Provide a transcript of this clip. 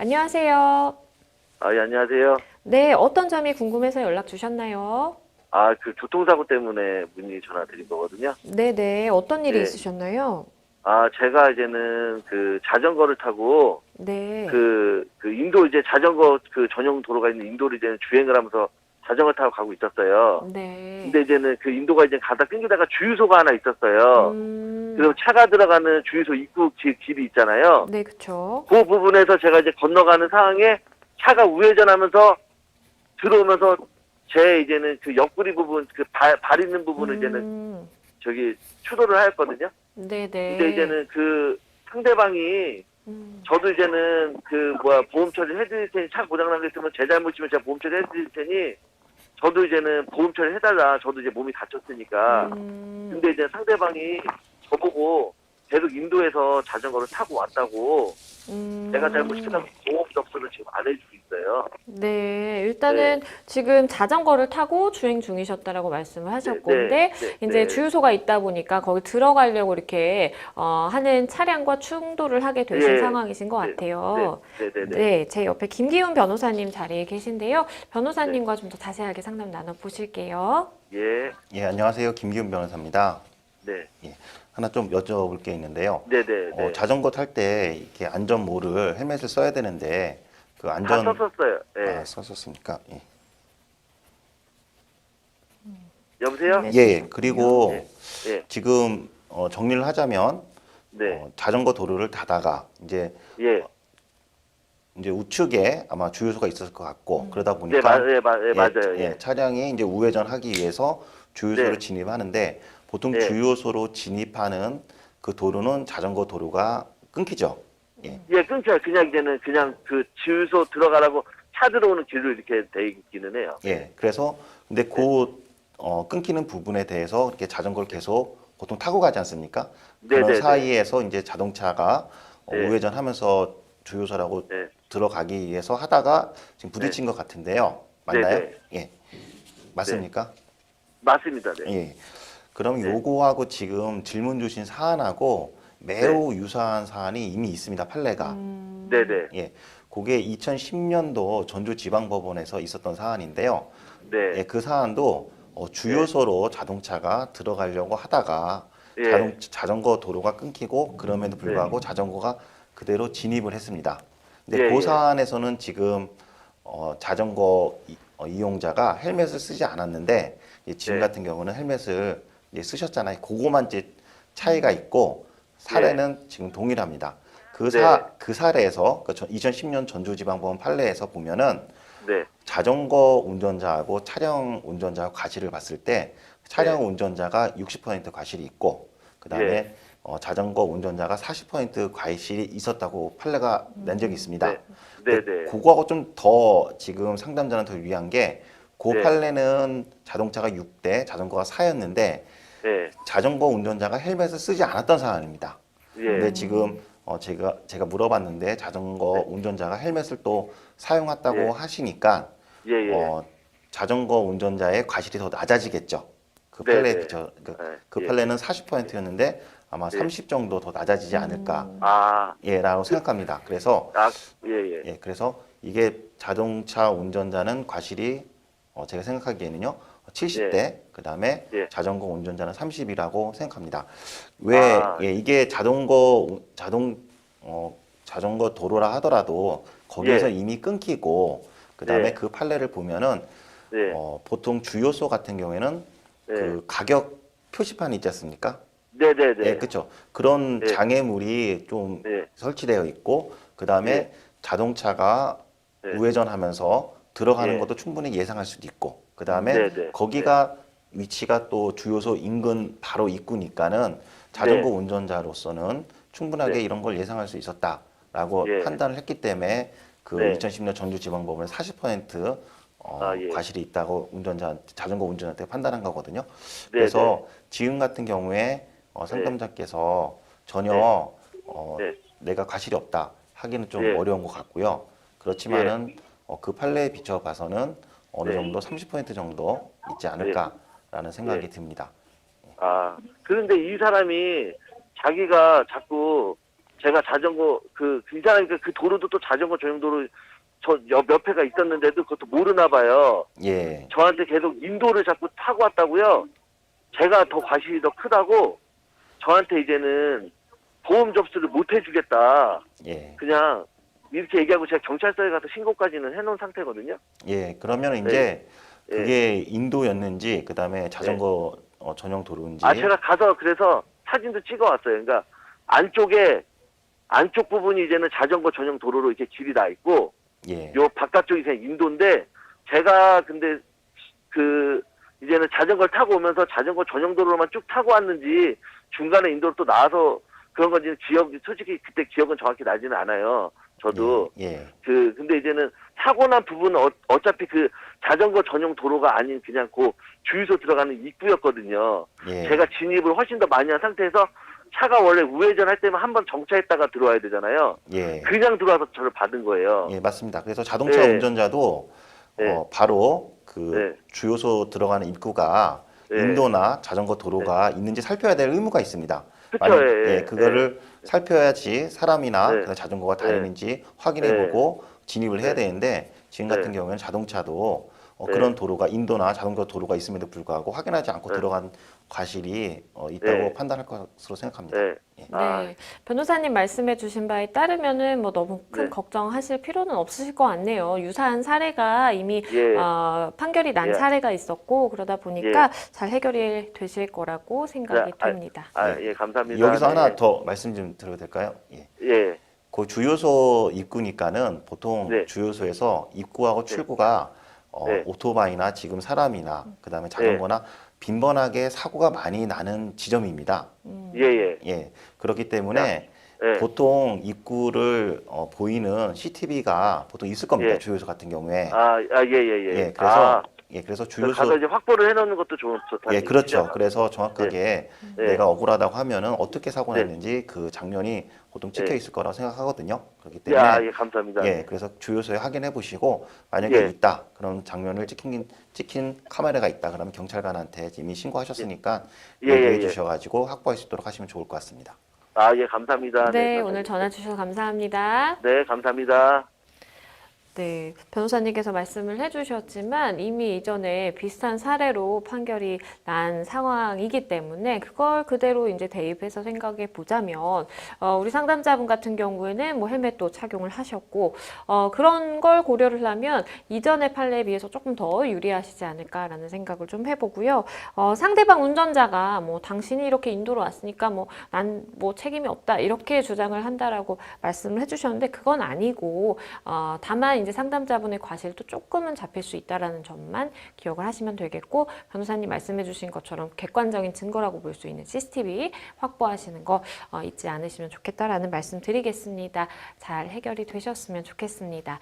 안녕하세요. 예, 안녕하세요. 네, 어떤 점이 궁금해서 연락 주셨나요? 그 교통사고 때문에 전화 드린 거거든요. 네네, 어떤 일이 네. 있으셨나요? 제가 이제는 자전거를 타고 네, 인도 이제 자전거 전용 도로가 있는 인도를 이제는 주행을 하면서 자전거 타고 가고 있었어요. 네, 근데 이제는 인도가 이제 가다 끊기다가 주유소가 하나 있었어요. 그럼 차가 들어가는 주유소 입구 길이 있잖아요. 네, 그쵸. 그 부분에서 제가 이제 건너가는 상황에 차가 우회전하면서 들어오면서 제 이제는 옆구리 부분 발 있는 부분을 이제는 음, 추돌을 하였거든요. 근데 네네, 이제는 상대방이 저도 이제는 보험 처리 해드릴 테니 차 고장난 게 있으면 제 잘못이면 제가 보험 처리 해드릴 테니 저도 이제는 보험 처리 해달라. 저도 이제 몸이 다쳤으니까. 근데 이제 상대방이 저보고 계속 인도에서 자전거를 타고 왔다고 내가 잘못했다고 보험 접수를 지금 안 해주고 있어요. 네, 네, 일단은 지금 자전거를 타고 주행 중이셨다라고 말씀을 네, 하셨고, 네, 근데 네, 이제 네. 주유소가 있다 보니까 거기 들어가려고 이렇게 하는 차량과 충돌을 하게 되신 예, 상황이신 것 네, 네, 같아요. 네, 네, 네, 네, 제 옆에 김기훈 변호사님 자리에 계신데요. 네, 변호사님과 좀 더 자세하게 상담 나눠보실게요. 예, 예, 안녕하세요. 김기훈 변호사입니다. 네, 예, 하나 좀 여쭤볼 게 있는데요. 네, 네, 네. 자전거 탈 때 이렇게 안전모를 헬멧을 써야 되는데 그 다 안전 썼었어요. 예. 썼었습니까? 예. 여보세요? 예, 예. 쓰셨군요. 예, 그리고 예, 지금 정리를 하자면 네, 자전거 도로를 타다가 예, 이제 우측에 아마 주유소가 있었을 것 같고 그러다 네, 보니까 예, 맞아요. 예, 차량이 이제 우회전하기 위해서 주유소를 네, 진입하는데 보통 예, 주유소로 진입하는 그 도로는 자전거 도로가 끊기죠. 예. 예, 끊겨요. 그냥 이제는 그냥 주유소 들어가라고 차 들어오는 길로 이렇게 돼 있기는 해요. 예, 예. 그래서 근데 네, 끊기는 부분에 대해서 이렇게 자전거를 계속 보통 타고 가지 않습니까? 네, 그런 네, 네, 사이에서 이제 자동차가 네, 우회전하면서 주유소라고 네, 들어가기 위해서 하다가 지금 네, 부딪힌 것 같은데요. 네, 맞나요? 네, 예. 네, 맞습니까? 맞습니다. 네, 예. 그럼 네, 요거하고 지금 질문 주신 사안하고 네, 매우 유사한 사안이 이미 있습니다. 판례가. 네, 네, 예. 그게 2010년도 전주지방법원에서 있었던 사안인데요. 네, 예, 그 사안도 네, 주요소로 자동차가 들어가려고 하다가 예, 자전거 도로가 끊기고 그럼에도 네, 불구하고 자전거가 그대로 진입을 했습니다. 예, 근데 그 예, 사안에서는 지금 자전거 이용자가 헬멧을 쓰지 않았는데 지금 네, 같은 경우는 헬멧을 이제 쓰셨잖아요. 그거만 이제 차이가 있고 예, 사례는 지금 동일합니다. 네, 그 사례에서 2010년 전주지방법원 판례에서 보면은 네, 자전거 운전자하고 차량 운전자하고 과실을 봤을 때 네, 차량 운전자가 60% 과실이 있고 예, 그다음에 자전거 운전자가 40% 과실이 있었다고 판례가 낸 적이 있습니다. 네, 네, 근데 네, 그거하고 좀 더 지금 상담자는 더 유리한 게 그 네, 판례는 자동차가 6대 자전거가 4였는데 예, 자전거 운전자가 헬멧을 쓰지 않았던 상황입니다. 근데 예, 지금 제가 물어봤는데 자전거 네, 운전자가 헬멧을 또 사용했다고 예, 하시니까 예, 예, 어, 자전거 운전자의 과실이 더 낮아지겠죠. 그 네, 판례에 네, 비춰 그 예, 판례는 40%였는데 아마 예, 30 정도 더 낮아지지 않을까 아, 예라고 그, 생각합니다. 그래서 예, 예, 그래서 이게 자동차 운전자는 과실이 제가 생각하기에는요. 예, 70대 그다음에 예, 자전거 운전자는 30이라고 생각합니다. 아, 이게 자전거 도로라 하더라도 거기에서 예, 이미 끊기고 그다음에 네, 그 판례를 보면은 네, 보통 주요소 같은 경우에는 네, 그 가격 표시판이 있지 않습니까? 네, 네, 예, 네, 그렇죠. 그런 예, 장애물이 좀 예, 설치되어 있고 예, 그다음에 자동차가 예, 우회전하면서 들어가는 예, 것도 충분히 예상할 수도 있고 그다음에 네, 네, 네, 거기가 위치가 또 주요소 인근 바로 입구니까는 자전거 네, 운전자로서는 충분하게 네, 이런 걸 예상할 수 있었다라고 예, 판단을 했기 때문에 그 네, 2010년 전주지방법원은 40% 예, 과실이 있다고 자전거 운전자한테 판단한 거거든요. 네, 네, 그래서 지금 같은 경우에 예, 상담자께서 전혀 네, 네, 내가 과실이 없다 하기는 좀 예, 어려운 것 같고요. 예, 그렇지만은 그 판례에 비춰 봐서는 어느 네, 정도 30% 정도 있지 예, 않을까라는 예. 생각이 듭니다. 그런데 이 사람이 자기가 자꾸 제가 자전거 이상하니까 그 도로도 또 자전거 전용도로 몇 회가 있었는데도 그것도 모르나 봐요. 예. 저한테 계속 인도를 자꾸 타고 왔다고요. 제가 더 과실이 더 크다고 저한테 이제는 보험 접수를 못 해주겠다. 예. 그냥 이렇게 얘기하고 제가 경찰서에 가서 신고까지는 해놓은 상태거든요. 예. 그러면 이제 예. 그게 인도였는지 그다음에 자전거 전용 도로인지. 제가 가서 그래서 사진도 찍어왔어요. 그러니까 안쪽 부분이 이제는 자전거 전용 도로로 이렇게 길이 나 있고, 예. 요 바깥쪽이 그냥 인도인데, 제가 근데 이제는 자전거를 타고 오면서 자전거 전용 도로만 쭉 타고 왔는지, 중간에 인도로 또 나와서 그런 건지 솔직히 그때 기억은 정확히 나지는 않아요. 저도. 예. 근데 이제는 사고 난 부분은 어차피 그 자전거 전용 도로가 아닌 그냥 그 주유소 들어가는 입구였거든요. 예. 제가 진입을 훨씬 더 많이 한 상태에서 차가 원래 우회전 할 때만 한번 정차했다가 들어와야 되잖아요. 예. 그냥 들어와서 저를 받은 거예요. 예, 맞습니다. 그래서 자동차 네. 운전자도 네. 바로 네. 주유소 들어가는 입구가 네. 인도나 자전거 도로가 있는지 살펴야 될 의무가 있습니다. 그쵸, 그거를 살펴야지 사람이나 네. 그 자전거가 다니는지 확인해보고 진입을 해야 네. 되는데 지금 같은 네. 경우에는 자동차도 네. 그런 도로가 인도나 자전거 도로가 있음에도 불구하고 확인하지 않고 들어간 과실이 있다고 판단할 것으로 생각합니다. 네. 네, 변호사님 말씀해 주신 바에 따르면은 뭐 너무 큰 네. 걱정하실 필요는 없으실 것 같네요. 유사한 사례가 이미 예. 판결이 난 예. 사례가 있었고 그러다 보니까 잘 해결이 되실 거라고 생각이 됩니다. 예, 감사합니다. 여기서 네. 하나 더 말씀 좀 드려도 될까요? 예. 예. 그 주유소 입구니까는 보통 네. 주유소에서 입구하고 출구가 네. 오토바이나 지금 사람이나 그다음에 자전거나 빈번하게 사고가 많이 나는 지점입니다. 예. 예. 그렇기 때문에 예. 보통 입구를 보이는 CCTV가 보통 있을 겁니다. 예. 주유소 같은 경우에. 예. 예. 그래서 그래서 가서 주유소 이제 확보를 해놓는 것도 좋다. 예, 그렇죠. 그래서 정확하게 네. 내가 억울하다고 하면은 어떻게 사고 네. 났는지 그 장면이 보통 찍혀 네. 있을 거라고 생각하거든요. 그렇기 때문에 예, 감사합니다. 예, 그래서 주유소에 확인해 보시고 만약에 예. 있다 그런 장면을 찍힌 카메라가 있다 그러면 경찰관한테 이미 신고하셨으니까 예, 얘기해 예. 주셔가지고 확보할 수 있도록 하시면 좋을 것 같습니다. 예, 감사합니다. 네, 오늘 전화 주셔서 감사합니다. 네, 감사합니다. 네, 변호사님께서 말씀을 해주셨지만 이미 이전에 비슷한 사례로 판결이 난 상황이기 때문에 그걸 그대로 이제 대입해서 생각해 보자면 우리 상담자분 같은 경우에는 뭐 헬멧도 착용을 하셨고 그런 걸 고려를 하면 이전의 판례에 비해서 조금 더 유리하시지 않을까라는 생각을 좀 해보고요. 상대방 운전자가 뭐 당신이 이렇게 인도로 왔으니까 뭐 난 뭐 책임이 없다 이렇게 주장을 한다라고 말씀을 해주셨는데 그건 아니고 다만 이제 상담자분의 과실도 조금은 잡힐 수 있다라는 점만 기억을 하시면 되겠고 변호사님 말씀해주신 것처럼 객관적인 증거라고 볼 수 있는 CCTV 확보하시는 거 잊지 않으시면 좋겠다라는 말씀 드리겠습니다. 잘 해결이 되셨으면 좋겠습니다.